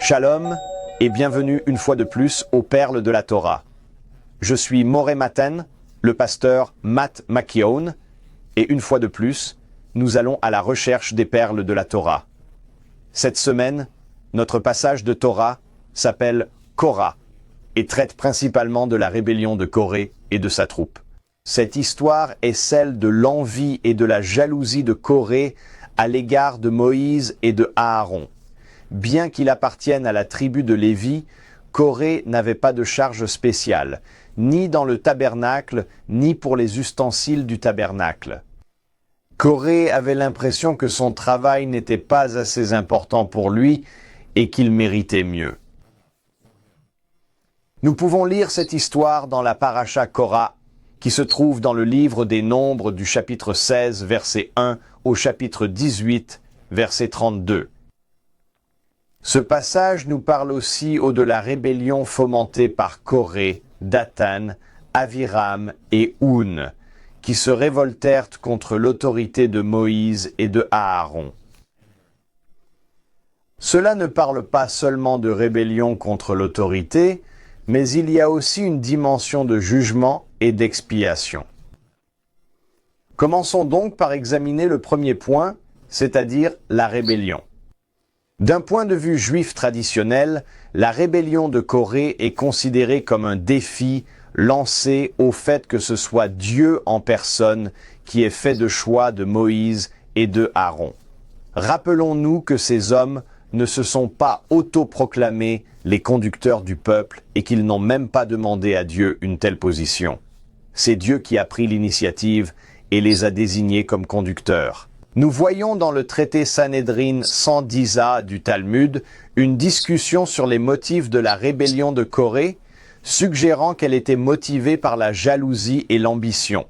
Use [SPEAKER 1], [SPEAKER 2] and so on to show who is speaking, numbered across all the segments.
[SPEAKER 1] Shalom et bienvenue une fois de plus aux Perles de la Torah. Je suis Moré Maten, le pasteur Matt McKeown, et une fois de plus, nous allons à la recherche des perles de la Torah. Cette semaine, notre passage de Torah s'appelle Korah et traite principalement de la rébellion de Corée et de sa troupe. Cette histoire est celle de l'envie et de la jalousie de Corée à l'égard de Moïse et de Aaron. Bien qu'il appartienne à la tribu de Lévi, Corée n'avait pas de charge spéciale, ni dans le tabernacle, ni pour les ustensiles du tabernacle. Corée avait l'impression que son travail n'était pas assez important pour lui et qu'il méritait mieux. Nous pouvons lire cette histoire dans la paracha Korah, qui se trouve dans le livre des Nombres du chapitre 16, verset 1 au chapitre 18, verset 32. Ce passage nous parle aussi de la rébellion fomentée par Corée, Dathan, Aviram et Hun, qui se révoltèrent contre l'autorité de Moïse et de Aaron. Cela ne parle pas seulement de rébellion contre l'autorité, mais il y a aussi une dimension de jugement et d'expiation. Commençons donc par examiner le premier point, c'est-à-dire la rébellion. D'un point de vue juif traditionnel, la rébellion de Corée est considérée comme un défi lancé au fait que ce soit Dieu en personne qui ait fait de choix de Moïse et de Aaron. Rappelons-nous que ces hommes ne se sont pas autoproclamés les conducteurs du peuple et qu'ils n'ont même pas demandé à Dieu une telle position. C'est Dieu qui a pris l'initiative et les a désignés comme conducteurs. Nous voyons dans le traité Sanhédrin 110a du Talmud une discussion sur les motifs de la rébellion de Corée, suggérant qu'elle était motivée par la jalousie et l'ambition.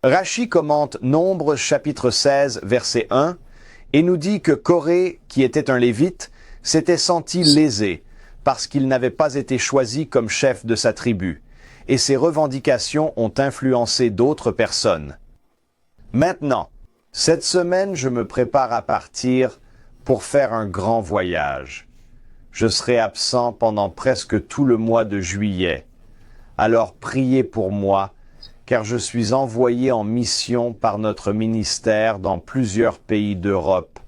[SPEAKER 1] Rashi commente Nombres chapitre 16 verset 1 et nous dit que Corée, qui était un lévite, s'était senti lésé parce qu'il n'avait pas été choisi comme chef de sa tribu, et ses revendications ont influencé d'autres personnes. Maintenant, cette semaine, je me prépare à partir pour faire un grand voyage. Je serai absent pendant presque tout le mois de juillet. Alors priez pour moi, car je suis envoyé en mission par notre ministère dans plusieurs pays d'Europe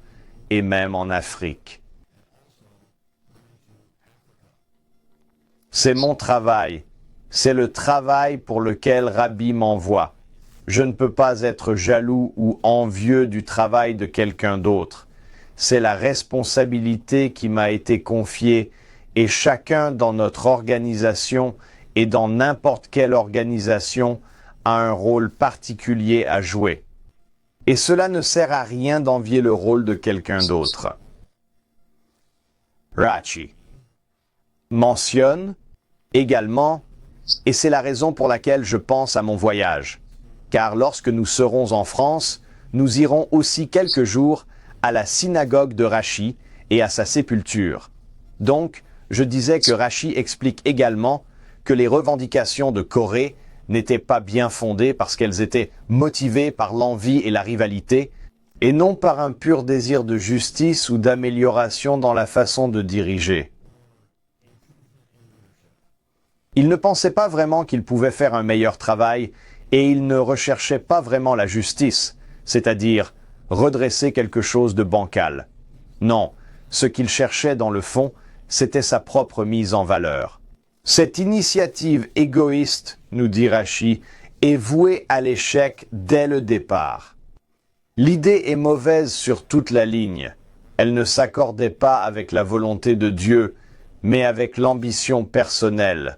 [SPEAKER 1] et même en Afrique. C'est mon travail. C'est le travail pour lequel Rabbi m'envoie. Je ne peux pas être jaloux ou envieux du travail de quelqu'un d'autre. C'est la responsabilité qui m'a été confiée et chacun dans notre organisation et dans n'importe quelle organisation a un rôle particulier à jouer. Et cela ne sert à rien d'envier le rôle de quelqu'un d'autre. Rashi mentionne également, et c'est la raison pour laquelle je pense à mon voyage, car lorsque nous serons en France, nous irons aussi quelques jours à la synagogue de Rashi et à sa sépulture. Donc, je disais que Rashi explique également que les revendications de Corée n'étaient pas bien fondées parce qu'elles étaient motivées par l'envie et la rivalité, et non par un pur désir de justice ou d'amélioration dans la façon de diriger. Il ne pensait pas vraiment qu'il pouvait faire un meilleur travail et il ne recherchait pas vraiment la justice, c'est-à-dire redresser quelque chose de bancal. Non, ce qu'il cherchait dans le fond, c'était sa propre mise en valeur. Cette initiative égoïste, nous dit Rashi, est vouée à l'échec dès le départ. L'idée est mauvaise sur toute la ligne. Elle ne s'accordait pas avec la volonté de Dieu, mais avec l'ambition personnelle.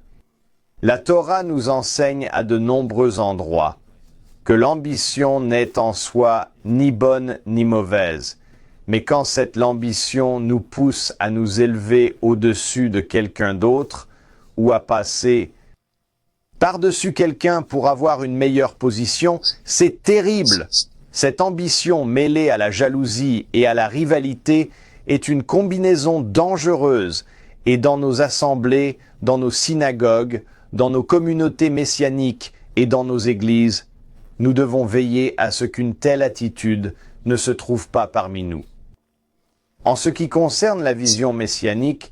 [SPEAKER 1] La Torah nous enseigne à de nombreux endroits que l'ambition n'est en soi ni bonne ni mauvaise, mais quand cette ambition nous pousse à nous élever au-dessus de quelqu'un d'autre ou à passer par-dessus quelqu'un pour avoir une meilleure position, c'est terrible. Cette ambition mêlée à la jalousie et à la rivalité est une combinaison dangereuse et dans nos assemblées, dans nos synagogues, dans nos communautés messianiques et dans nos églises, nous devons veiller à ce qu'une telle attitude ne se trouve pas parmi nous. En ce qui concerne la vision messianique,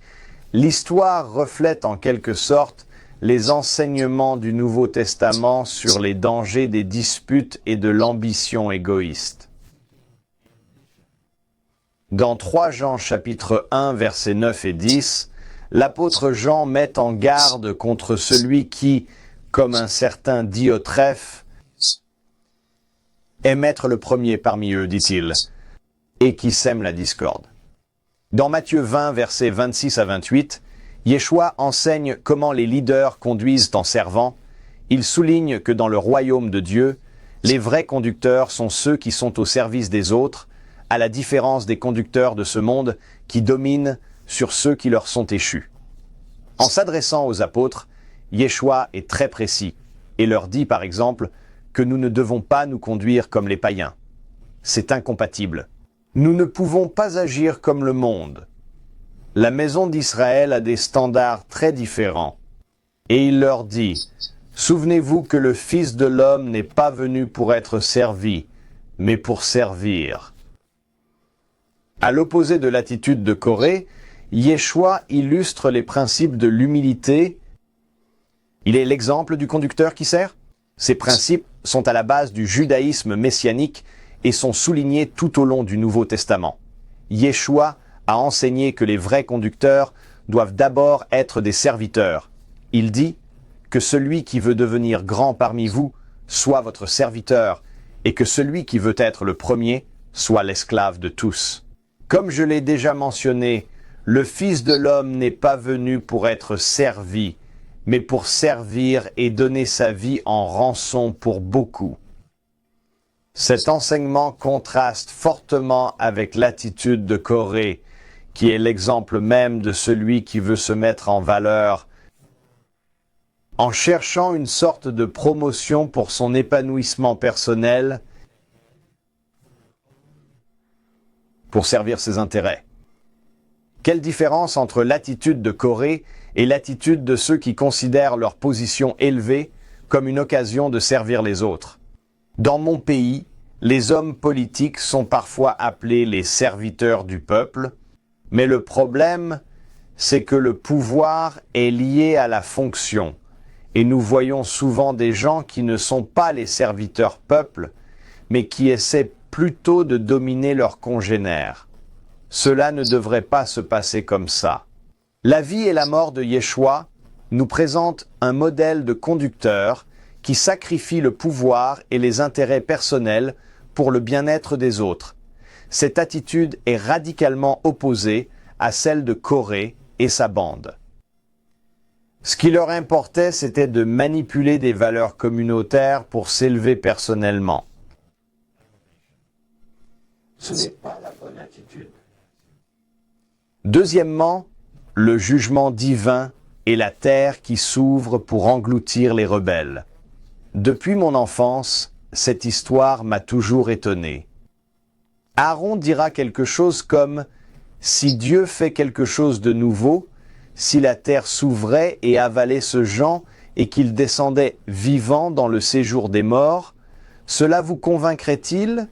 [SPEAKER 1] l'histoire reflète en quelque sorte les enseignements du Nouveau Testament sur les dangers des disputes et de l'ambition égoïste. Dans 3 Jean chapitre 1 versets 9 et 10, l'apôtre Jean met en garde contre celui qui, comme un certain Diotrephe, aime être le premier parmi eux, dit-il, et qui sème la discorde. Dans Matthieu 20, versets 26 à 28, Yeshua enseigne comment les leaders conduisent en servant. Il souligne que dans le royaume de Dieu, les vrais conducteurs sont ceux qui sont au service des autres, à la différence des conducteurs de ce monde qui dominent sur ceux qui leur sont échus. En s'adressant aux apôtres, Yeshua est très précis et leur dit par exemple que nous ne devons pas nous conduire comme les païens. C'est incompatible. Nous ne pouvons pas agir comme le monde. La maison d'Israël a des standards très différents. Et il leur dit, « Souvenez-vous que le Fils de l'homme n'est pas venu pour être servi, mais pour servir. » À l'opposé de l'attitude de Corée, Yeshua illustre les principes de l'humilité. Il est l'exemple du conducteur qui sert. Ces principes sont à la base du judaïsme messianique et sont soulignés tout au long du Nouveau Testament. Yeshua a enseigné que les vrais conducteurs doivent d'abord être des serviteurs. Il dit que celui qui veut devenir grand parmi vous soit votre serviteur et que celui qui veut être le premier soit l'esclave de tous. Comme je l'ai déjà mentionné, le Fils de l'homme n'est pas venu pour être servi, mais pour servir et donner sa vie en rançon pour beaucoup. Cet enseignement contraste fortement avec l'attitude de Corée, qui est l'exemple même de celui qui veut se mettre en valeur en cherchant une sorte de promotion pour son épanouissement personnel pour servir ses intérêts. Quelle différence entre l'attitude de Corée et l'attitude de ceux qui considèrent leur position élevée comme une occasion de servir les autres. Dans mon pays, les hommes politiques sont parfois appelés les serviteurs du peuple, mais le problème, c'est que le pouvoir est lié à la fonction, et nous voyons souvent des gens qui ne sont pas les serviteurs peuple, mais qui essaient plutôt de dominer leurs congénères. Cela ne devrait pas se passer comme ça. La vie et la mort de Yeshua nous présentent un modèle de conducteur qui sacrifie le pouvoir et les intérêts personnels pour le bien-être des autres. Cette attitude est radicalement opposée à celle de Corée et sa bande. Ce qui leur importait, c'était de manipuler des valeurs communautaires pour s'élever personnellement. Ce n'est pas la bonne attitude. Deuxièmement, le jugement divin et la terre qui s'ouvre pour engloutir les rebelles. Depuis mon enfance, cette histoire m'a toujours étonné. Aaron dira quelque chose comme « Si Dieu fait quelque chose de nouveau, si la terre s'ouvrait et avalait ce Jean et qu'il descendait vivant dans le séjour des morts, cela vous convaincrait-il »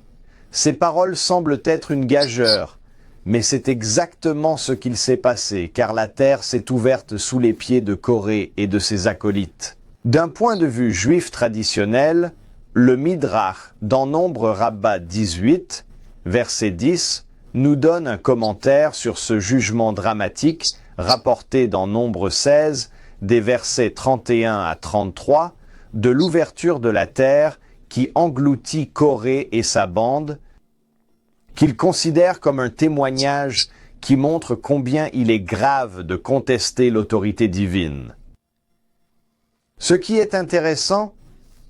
[SPEAKER 1] Ces paroles semblent être une gageure, mais c'est exactement ce qu'il s'est passé, car la terre s'est ouverte sous les pieds de Corée et de ses acolytes. D'un point de vue juif traditionnel, le Midrash, dans Nombre Rabbah 18, verset 10, nous donne un commentaire sur ce jugement dramatique, rapporté dans Nombre 16, des versets 31 à 33, de l'ouverture de la terre qui engloutit Corée et sa bande, qu'il considère comme un témoignage qui montre combien il est grave de contester l'autorité divine. Ce qui est intéressant,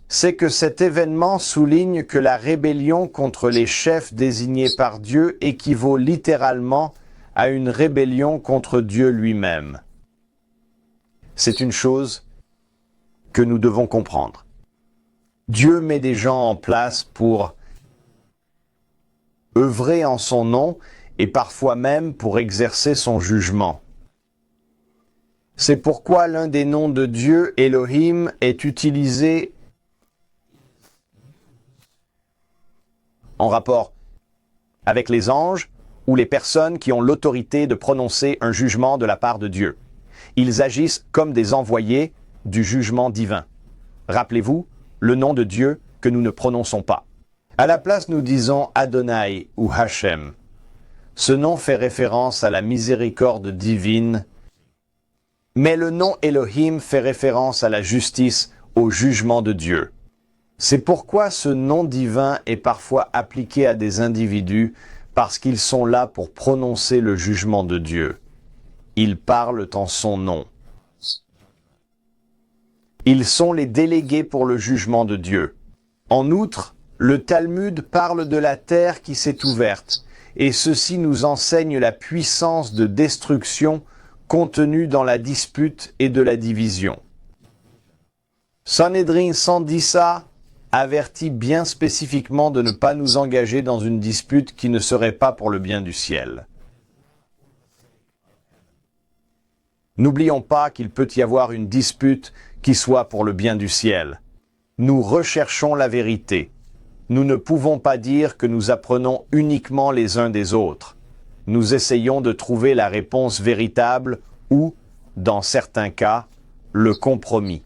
[SPEAKER 1] c'est que cet événement souligne que la rébellion contre les chefs désignés par Dieu équivaut littéralement à une rébellion contre Dieu lui-même. C'est une chose que nous devons comprendre. Dieu met des gens en place pour œuvrer en son nom et parfois même pour exercer son jugement. C'est pourquoi l'un des noms de Dieu, Elohim, est utilisé en rapport avec les anges ou les personnes qui ont l'autorité de prononcer un jugement de la part de Dieu. Ils agissent comme des envoyés du jugement divin. Rappelez-vous, le nom de Dieu que nous ne prononçons pas. À la place, nous disons Adonai ou Hachem. Ce nom fait référence à la miséricorde divine, mais le nom Elohim fait référence à la justice, au jugement de Dieu. C'est pourquoi ce nom divin est parfois appliqué à des individus parce qu'ils sont là pour prononcer le jugement de Dieu. Ils parlent en son nom. Ils sont les délégués pour le jugement de Dieu. En outre, le Talmud parle de la terre qui s'est ouverte, et ceci nous enseigne la puissance de destruction contenue dans la dispute et de la division. Sanhédrin Sandissa avertit bien spécifiquement de ne pas nous engager dans une dispute qui ne serait pas pour le bien du ciel. N'oublions pas qu'il peut y avoir une dispute qui soit pour le bien du ciel. Nous recherchons la vérité. Nous ne pouvons pas dire que nous apprenons uniquement les uns des autres. Nous essayons de trouver la réponse véritable ou, dans certains cas, le compromis.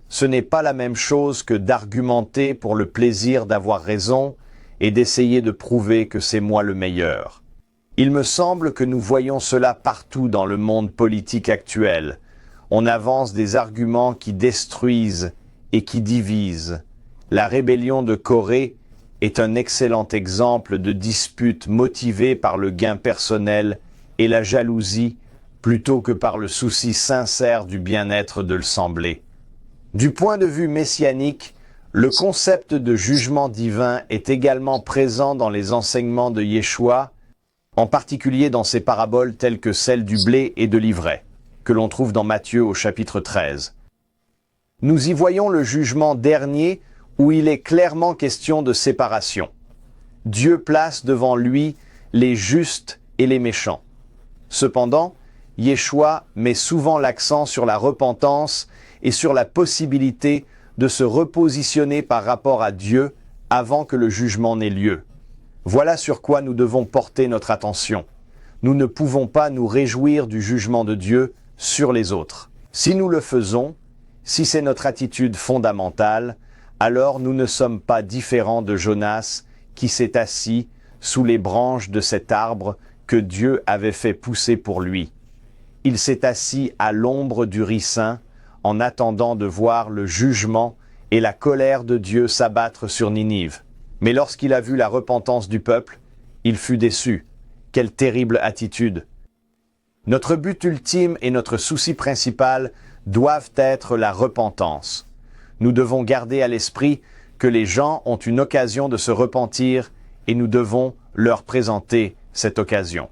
[SPEAKER 1] Ce n'est pas la même chose que d'argumenter pour le plaisir d'avoir raison et d'essayer de prouver que c'est moi le meilleur. Il me semble que nous voyons cela partout dans le monde politique actuel. On avance des arguments qui détruisent et qui divisent. La rébellion de Corée est un excellent exemple de dispute motivée par le gain personnel et la jalousie plutôt que par le souci sincère du bien-être de l'assemblée. Du point de vue messianique, le concept de jugement divin est également présent dans les enseignements de Yeshua, en particulier dans ses paraboles telles que celle du blé et de l'ivraie, que l'on trouve dans Matthieu au chapitre 13. Nous y voyons le jugement dernier où il est clairement question de séparation. Dieu place devant lui les justes et les méchants. Cependant, Yeshua met souvent l'accent sur la repentance et sur la possibilité de se repositionner par rapport à Dieu avant que le jugement n'ait lieu. Voilà sur quoi nous devons porter notre attention. Nous ne pouvons pas nous réjouir du jugement de Dieu sur les autres. Si nous le faisons, si c'est notre attitude fondamentale, alors nous ne sommes pas différents de Jonas qui s'est assis sous les branches de cet arbre que Dieu avait fait pousser pour lui. Il s'est assis à l'ombre du ricin en attendant de voir le jugement et la colère de Dieu s'abattre sur Ninive. Mais lorsqu'il a vu la repentance du peuple, il fut déçu. Quelle terrible attitude! Notre but ultime et notre souci principal doivent être la repentance. Nous devons garder à l'esprit que les gens ont une occasion de se repentir et nous devons leur présenter cette occasion.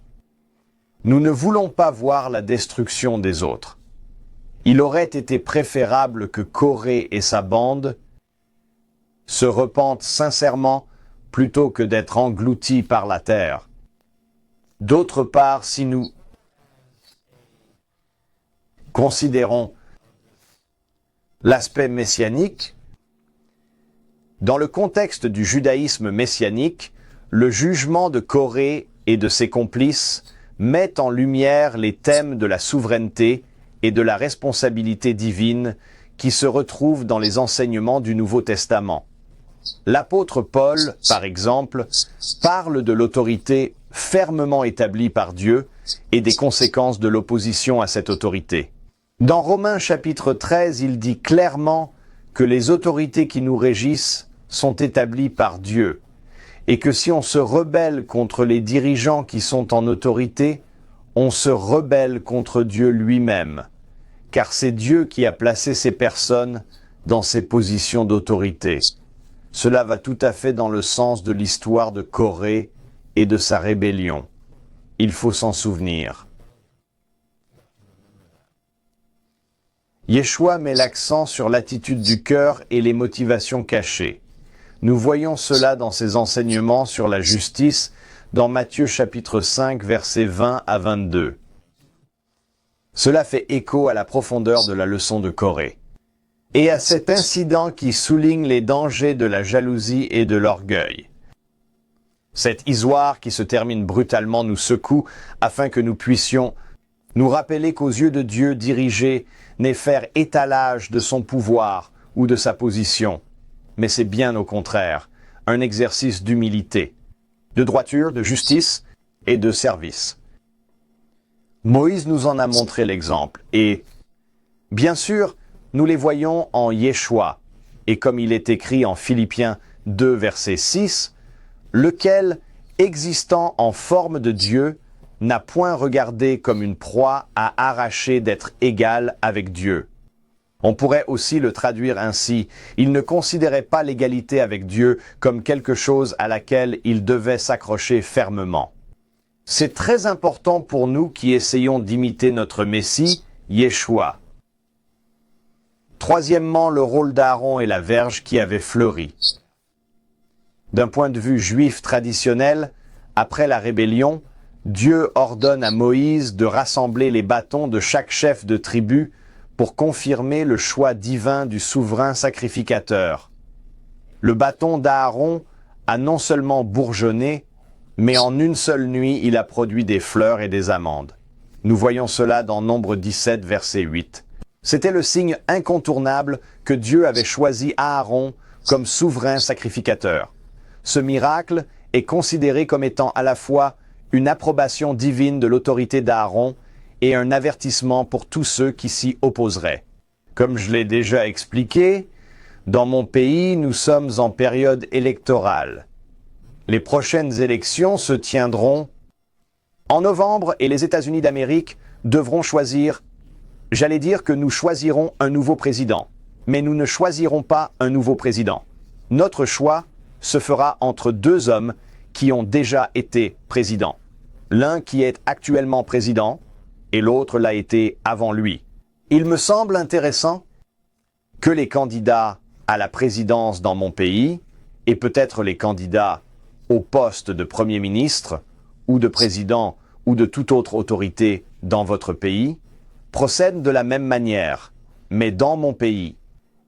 [SPEAKER 1] Nous ne voulons pas voir la destruction des autres. Il aurait été préférable que Corée et sa bande se repentent sincèrement plutôt que d'être engloutis par la terre. D'autre part, si nous considérons l'aspect messianique, dans le contexte du judaïsme messianique, le jugement de Corée et de ses complices met en lumière les thèmes de la souveraineté et de la responsabilité divine qui se retrouvent dans les enseignements du Nouveau Testament. L'apôtre Paul, par exemple, parle de l'autorité fermement établie par Dieu et des conséquences de l'opposition à cette autorité. Dans Romains chapitre 13, il dit clairement que les autorités qui nous régissent sont établies par Dieu et que si on se rebelle contre les dirigeants qui sont en autorité, on se rebelle contre Dieu lui-même, car c'est Dieu qui a placé ces personnes dans ces positions d'autorité. Cela va tout à fait dans le sens de l'histoire de Corée et de sa rébellion. Il faut s'en souvenir. Yeshua met l'accent sur l'attitude du cœur et les motivations cachées. Nous voyons cela dans ses enseignements sur la justice dans Matthieu chapitre 5 versets 20 à 22. Cela fait écho à la profondeur de la leçon de Corée et à cet incident qui souligne les dangers de la jalousie et de l'orgueil. Cet isoire qui se termine brutalement nous secoue afin que nous puissions nous rappeler qu'aux yeux de Dieu, diriger n'est faire étalage de son pouvoir ou de sa position, mais c'est bien au contraire un exercice d'humilité, de droiture, de justice et de service. Moïse nous en a montré l'exemple et, bien sûr, nous les voyons en Yeshua, et comme il est écrit en Philippiens 2, verset 6, lequel, existant en forme de Dieu, n'a point regardé comme une proie à arracher d'être égal avec Dieu. On pourrait aussi le traduire ainsi, il ne considérait pas l'égalité avec Dieu comme quelque chose à laquelle il devait s'accrocher fermement. C'est très important pour nous qui essayons d'imiter notre Messie, Yeshua. Troisièmement, le rôle d'Aaron et la verge qui avait fleuri. D'un point de vue juif traditionnel, après la rébellion, Dieu ordonne à Moïse de rassembler les bâtons de chaque chef de tribu pour confirmer le choix divin du souverain sacrificateur. Le bâton d'Aaron a non seulement bourgeonné, mais en une seule nuit, il a produit des fleurs et des amandes. Nous voyons cela dans Nombre 17, verset 8. C'était le signe incontournable que Dieu avait choisi Aaron comme souverain sacrificateur. Ce miracle est considéré comme étant à la fois une approbation divine de l'autorité d'Aaron et un avertissement pour tous ceux qui s'y opposeraient. Comme je l'ai déjà expliqué, dans mon pays, nous sommes en période électorale. Les prochaines élections se tiendront en novembre et les États-Unis d'Amérique devront choisir, j'allais dire que nous choisirons un nouveau président, mais nous ne choisirons pas un nouveau président. Notre choix se fera entre deux hommes qui ont déjà été présidents. L'un qui est actuellement président et l'autre l'a été avant lui. Il me semble intéressant que les candidats à la présidence dans mon pays et peut-être les candidats au poste de Premier ministre ou de président ou de toute autre autorité dans votre pays procèdent de la même manière. Mais dans mon pays,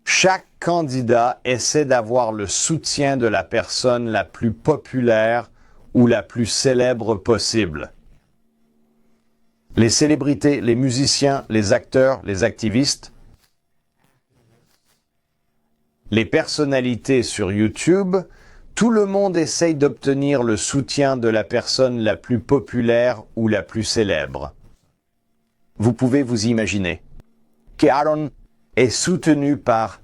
[SPEAKER 1] chaque candidat essaie d'avoir le soutien de la personne la plus populaire ou la plus célèbre possible. Les célébrités, les musiciens, les acteurs, les activistes, les personnalités sur YouTube, tout le monde essaye d'obtenir le soutien de la personne la plus populaire ou la plus célèbre. Vous pouvez vous imaginer qu'Aaron est soutenu par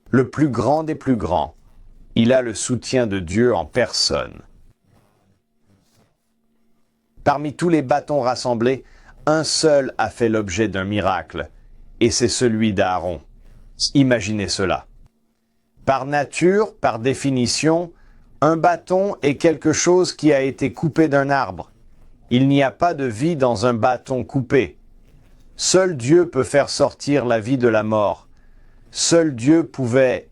[SPEAKER 1] le plus grand des plus grands. Il a le soutien de Dieu en personne. Parmi tous les bâtons rassemblés, un seul a fait l'objet d'un miracle, et c'est celui d'Aaron. Imaginez cela. Par nature, par définition, un bâton est quelque chose qui a été coupé d'un arbre. Il n'y a pas de vie dans un bâton coupé. Seul Dieu peut faire sortir la vie de la mort. Seul Dieu pouvait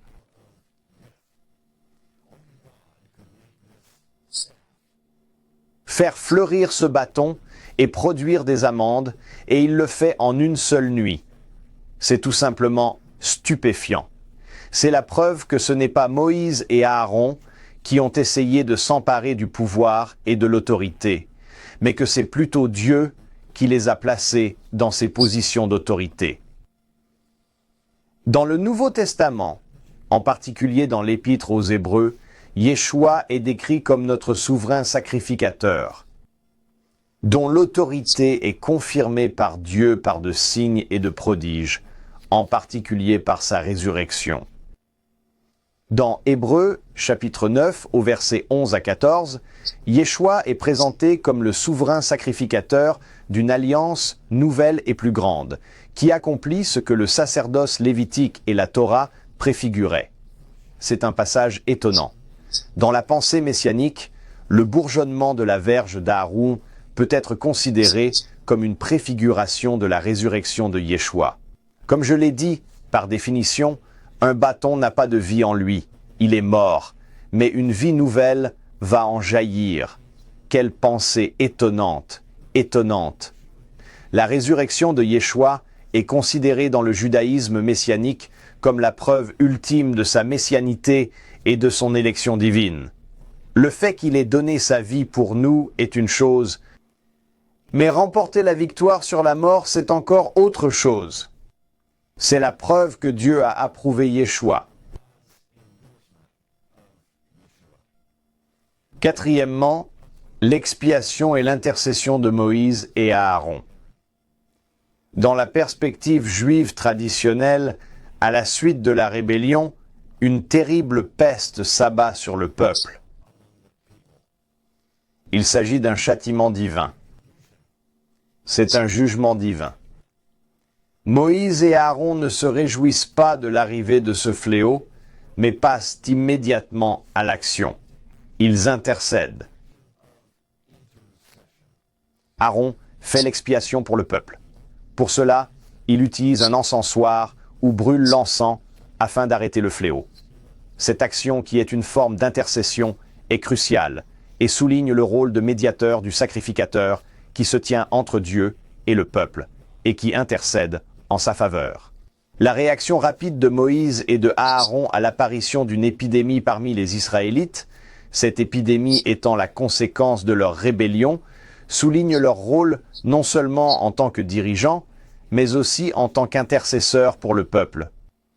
[SPEAKER 1] faire fleurir ce bâton et produire des amandes, et il le fait en une seule nuit. C'est tout simplement stupéfiant. C'est la preuve que ce n'est pas Moïse et Aaron qui ont essayé de s'emparer du pouvoir et de l'autorité, mais que c'est plutôt Dieu qui les a placés dans ces positions d'autorité. Dans le Nouveau Testament, en particulier dans l'Épître aux Hébreux, Yeshua est décrit comme notre souverain sacrificateur, dont l'autorité est confirmée par Dieu par de signes et de prodiges, en particulier par sa résurrection. Dans Hébreux, chapitre 9, au verset 11 à 14, Yeshua est présenté comme le souverain sacrificateur d'une alliance nouvelle et plus grande, qui accomplit ce que le sacerdoce lévitique et la Torah préfiguraient. C'est un passage étonnant. Dans la pensée messianique, le bourgeonnement de la verge d'Aaron peut être considéré comme une préfiguration de la résurrection de Yeshua. Comme je l'ai dit, par définition, un bâton n'a pas de vie en lui, il est mort, mais une vie nouvelle va en jaillir. Quelle pensée étonnante, étonnante. La résurrection de Yeshua est considérée dans le judaïsme messianique comme la preuve ultime de sa messianité et de son élection divine. Le fait qu'il ait donné sa vie pour nous est une chose, mais remporter la victoire sur la mort, c'est encore autre chose. C'est la preuve que Dieu a approuvé Yeshua. Quatrièmement, l'expiation et l'intercession de Moïse et Aaron. Dans la perspective juive traditionnelle, à la suite de la rébellion, une terrible peste s'abat sur le peuple. Il s'agit d'un châtiment divin. C'est un jugement divin. Moïse et Aaron ne se réjouissent pas de l'arrivée de ce fléau, mais passent immédiatement à l'action. Ils intercèdent. Aaron fait l'expiation pour le peuple. Pour cela, il utilise un encensoir ou brûle l'encens afin d'arrêter le fléau. Cette action, qui est une forme d'intercession, est cruciale et souligne le rôle de médiateur du sacrificateur qui se tient entre Dieu et le peuple et qui intercède en sa faveur. La réaction rapide de Moïse et de Aaron à l'apparition d'une épidémie parmi les Israélites, cette épidémie étant la conséquence de leur rébellion, souligne leur rôle non seulement en tant que dirigeants, mais aussi en tant qu'intercesseurs pour le peuple.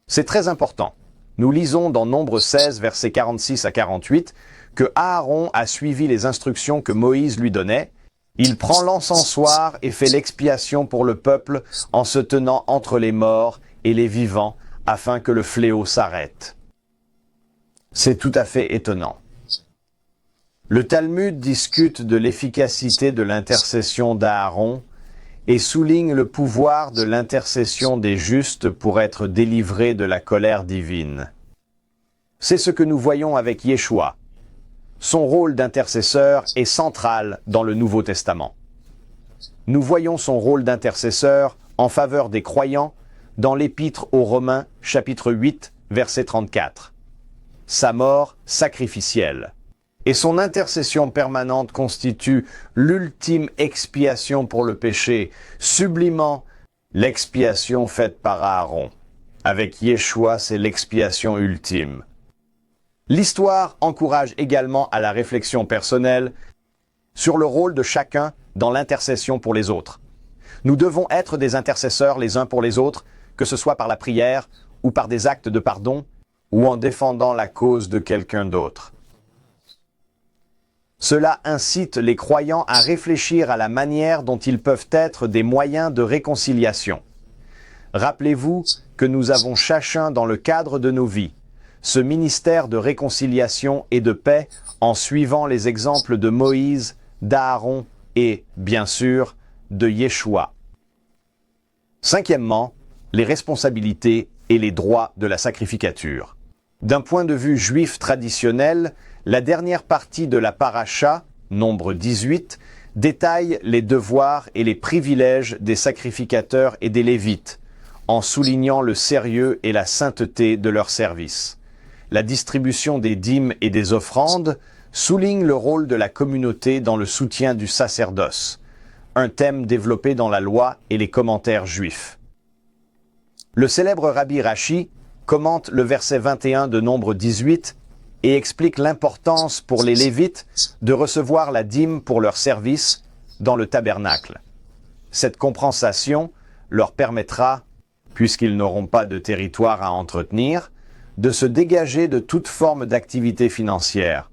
[SPEAKER 1] C'est très important. Nous lisons dans Nombre 16, versets 46 à 48, que Aaron a suivi les instructions que Moïse lui donnait. Il prend l'encensoir et fait l'expiation pour le peuple en se tenant entre les morts et les vivants afin que le fléau s'arrête. C'est tout à fait étonnant. Le Talmud discute de l'efficacité de l'intercession d'Aaron et souligne le pouvoir de l'intercession des justes pour être délivrés de la colère divine. C'est ce que nous voyons avec Yeshua. Son rôle d'intercesseur est central dans le Nouveau Testament. Nous voyons son rôle d'intercesseur en faveur des croyants dans l'Épître aux Romains, chapitre 8, verset 34. Sa mort sacrificielle et son intercession permanente constituent l'ultime expiation pour le péché, sublimant l'expiation faite par Aaron. Avec Yeshua, c'est l'expiation ultime. L'histoire encourage également à la réflexion personnelle sur le rôle de chacun dans l'intercession pour les autres. Nous devons être des intercesseurs les uns pour les autres, que ce soit par la prière ou par des actes de pardon ou en défendant la cause de quelqu'un d'autre. Cela incite les croyants à réfléchir à la manière dont ils peuvent être des moyens de réconciliation. Rappelez-vous que nous avons chacun dans le cadre de nos vies ce ministère de réconciliation et de paix en suivant les exemples de Moïse, d'Aaron et, bien sûr, de Yeshua. Cinquièmement, les responsabilités et les droits de la sacrificature. D'un point de vue juif traditionnel, la dernière partie de la paracha, nombre 18, détaille les devoirs et les privilèges des sacrificateurs et des Lévites, en soulignant le sérieux et la sainteté de leur service. La distribution des dîmes et des offrandes souligne le rôle de la communauté dans le soutien du sacerdoce, un thème développé dans la loi et les commentaires juifs. Le célèbre Rabbi Rashi commente le verset 21 de Nombre 18 et explique l'importance pour les Lévites de recevoir la dîme pour leur service dans le tabernacle. Cette compensation leur permettra, puisqu'ils n'auront pas de territoire à entretenir, de se dégager de toute forme d'activité financière.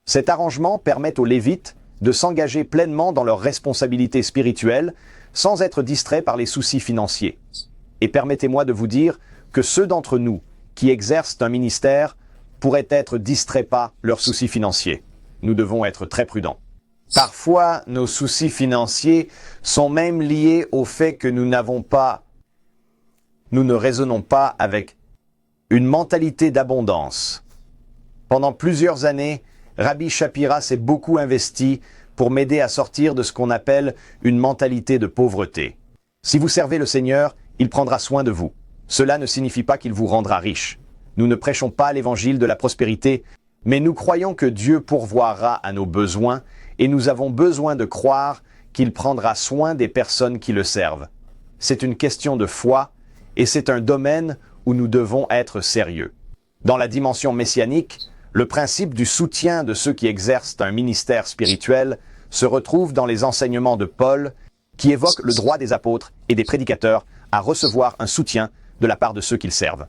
[SPEAKER 1] Cet arrangement permet aux Lévites de s'engager pleinement dans leurs responsabilités spirituelles sans être distraits par les soucis financiers. Et permettez-moi de vous dire que ceux d'entre nous qui exercent un ministère pourraient être distraits par leurs soucis financiers. Nous devons être très prudents. Parfois, nos soucis financiers sont même liés au fait que nous ne raisonnons pas avec une mentalité d'abondance. Pendant plusieurs années, Rabbi Shapira s'est beaucoup investi pour m'aider à sortir de ce qu'on appelle une mentalité de pauvreté. Si vous servez le Seigneur, il prendra soin de vous. Cela ne signifie pas qu'il vous rendra riche. Nous ne prêchons pas l'évangile de la prospérité, mais nous croyons que Dieu pourvoira à nos besoins et nous avons besoin de croire qu'il prendra soin des personnes qui le servent. C'est une question de foi et c'est un domaine où nous devons être sérieux. Dans la dimension messianique, le principe du soutien de ceux qui exercent un ministère spirituel se retrouve dans les enseignements de Paul, qui évoquent le droit des apôtres et des prédicateurs à recevoir un soutien de la part de ceux qu'ils servent.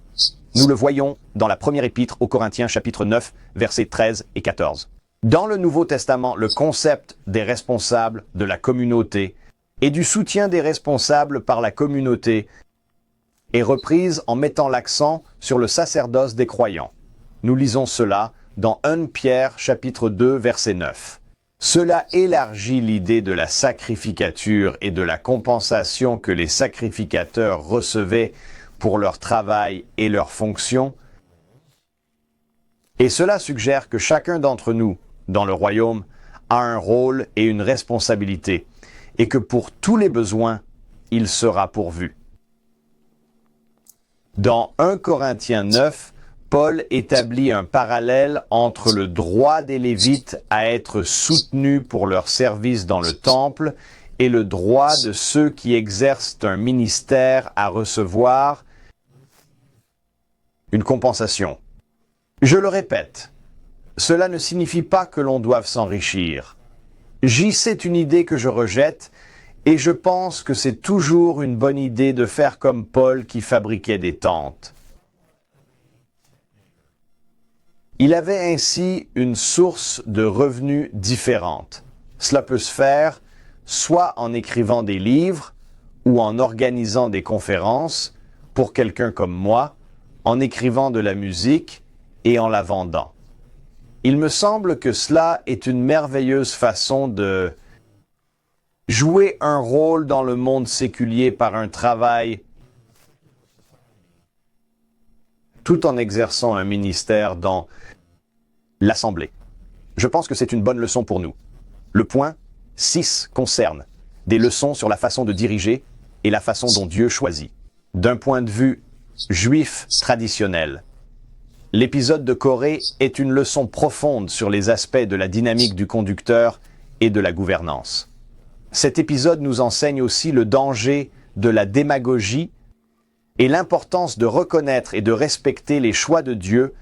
[SPEAKER 1] Nous le voyons dans la première épître aux Corinthiens chapitre 9, versets 13 et 14. Dans le Nouveau Testament, le concept des responsables de la communauté et du soutien des responsables par la communauté est reprise en mettant l'accent sur le sacerdoce des croyants. Nous lisons cela dans 1 Pierre chapitre 2, verset 9. Cela élargit l'idée de la sacrificature et de la compensation que les sacrificateurs recevaient pour leur travail et leur fonction. Et cela suggère que chacun d'entre nous, dans le royaume, a un rôle et une responsabilité, et que pour tous les besoins, il sera pourvu. Dans 1 Corinthiens 9, Paul établit un parallèle entre le droit des Lévites à être soutenus pour leur service dans le temple et le droit de ceux qui exercent un ministère à recevoir une compensation. Je le répète, cela ne signifie pas que l'on doive s'enrichir. C'est une idée que je rejette et je pense que c'est toujours une bonne idée de faire comme Paul qui fabriquait des tentes. Il avait ainsi une source de revenus différente. Cela peut se faire soit en écrivant des livres ou en organisant des conférences pour quelqu'un comme moi, en écrivant de la musique et en la vendant. Il me semble que cela est une merveilleuse façon de jouer un rôle dans le monde séculier par un travail tout en exerçant un ministère dans l'Assemblée. Je pense que c'est une bonne leçon pour nous. Le point 6 concerne des leçons sur la façon de diriger et la façon dont Dieu choisit. D'un point de vue juif traditionnel, l'épisode de Corée est une leçon profonde sur les aspects de la dynamique du conducteur et de la gouvernance. Cet épisode nous enseigne aussi le danger de la démagogie et l'importance de reconnaître et de respecter les choix de Dieu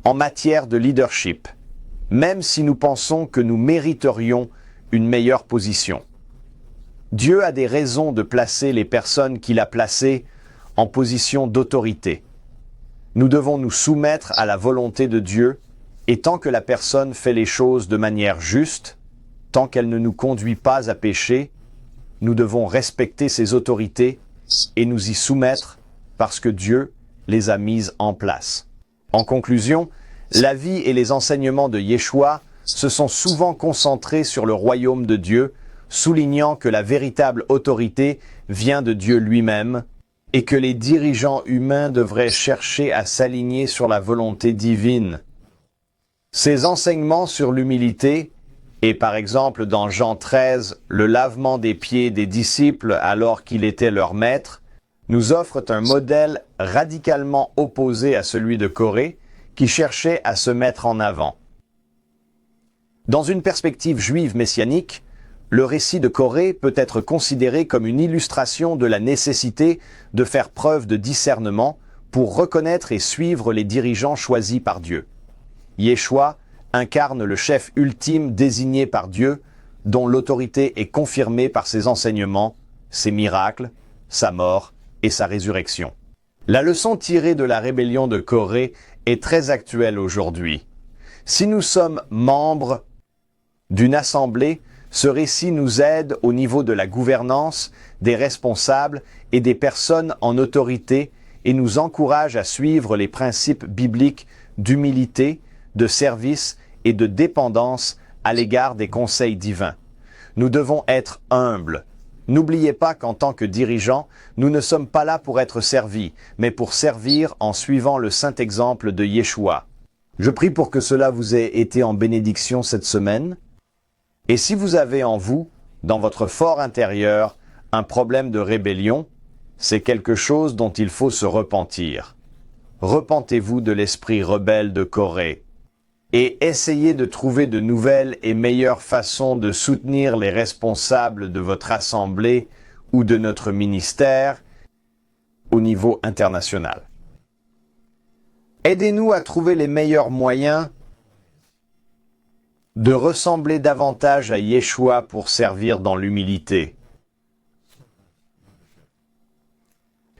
[SPEAKER 1] en matière de leadership, même si nous pensons que nous mériterions une meilleure position. Dieu a des raisons de placer les personnes qu'il a placées en position d'autorité. Nous devons nous soumettre à la volonté de Dieu, et tant que la personne fait les choses de manière juste, tant qu'elle ne nous conduit pas à pécher, nous devons respecter ses autorités et nous y soumettre parce que Dieu les a mises en place. En conclusion, la vie et les enseignements de Yeshua se sont souvent concentrés sur le royaume de Dieu, soulignant que la véritable autorité vient de Dieu lui-même et que les dirigeants humains devraient chercher à s'aligner sur la volonté divine. Ces enseignements sur l'humilité, et par exemple dans Jean 13, le lavement des pieds des disciples alors qu'il était leur maître, nous offrent un modèle radicalement opposé à celui de Corée, qui cherchait à se mettre en avant. Dans une perspective juive messianique, le récit de Corée peut être considéré comme une illustration de la nécessité de faire preuve de discernement pour reconnaître et suivre les dirigeants choisis par Dieu. Yeshua incarne le chef ultime désigné par Dieu, dont l'autorité est confirmée par ses enseignements, ses miracles, sa mort et sa résurrection. La leçon tirée de la rébellion de Corée est très actuelle aujourd'hui. Si nous sommes membres d'une assemblée, ce récit nous aide au niveau de la gouvernance, des responsables et des personnes en autorité et nous encourage à suivre les principes bibliques d'humilité, de service et de dépendance à l'égard des conseils divins. Nous devons être humbles. N'oubliez pas qu'en tant que dirigeants, nous ne sommes pas là pour être servis, mais pour servir en suivant le saint exemple de Yeshua. Je prie pour que cela vous ait été en bénédiction cette semaine. Et si vous avez en vous, dans votre fort intérieur, un problème de rébellion, c'est quelque chose dont il faut se repentir. Repentez-vous de l'esprit rebelle de Corée et essayez de trouver de nouvelles et meilleures façons de soutenir les responsables de votre assemblée ou de notre ministère au niveau international. Aidez-nous à trouver les meilleurs moyens de ressembler davantage à Yeshua pour servir dans l'humilité.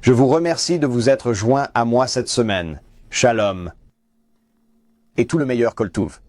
[SPEAKER 1] Je vous remercie de vous être joint à moi cette semaine. Shalom. Et tout le meilleur Kol Tuv.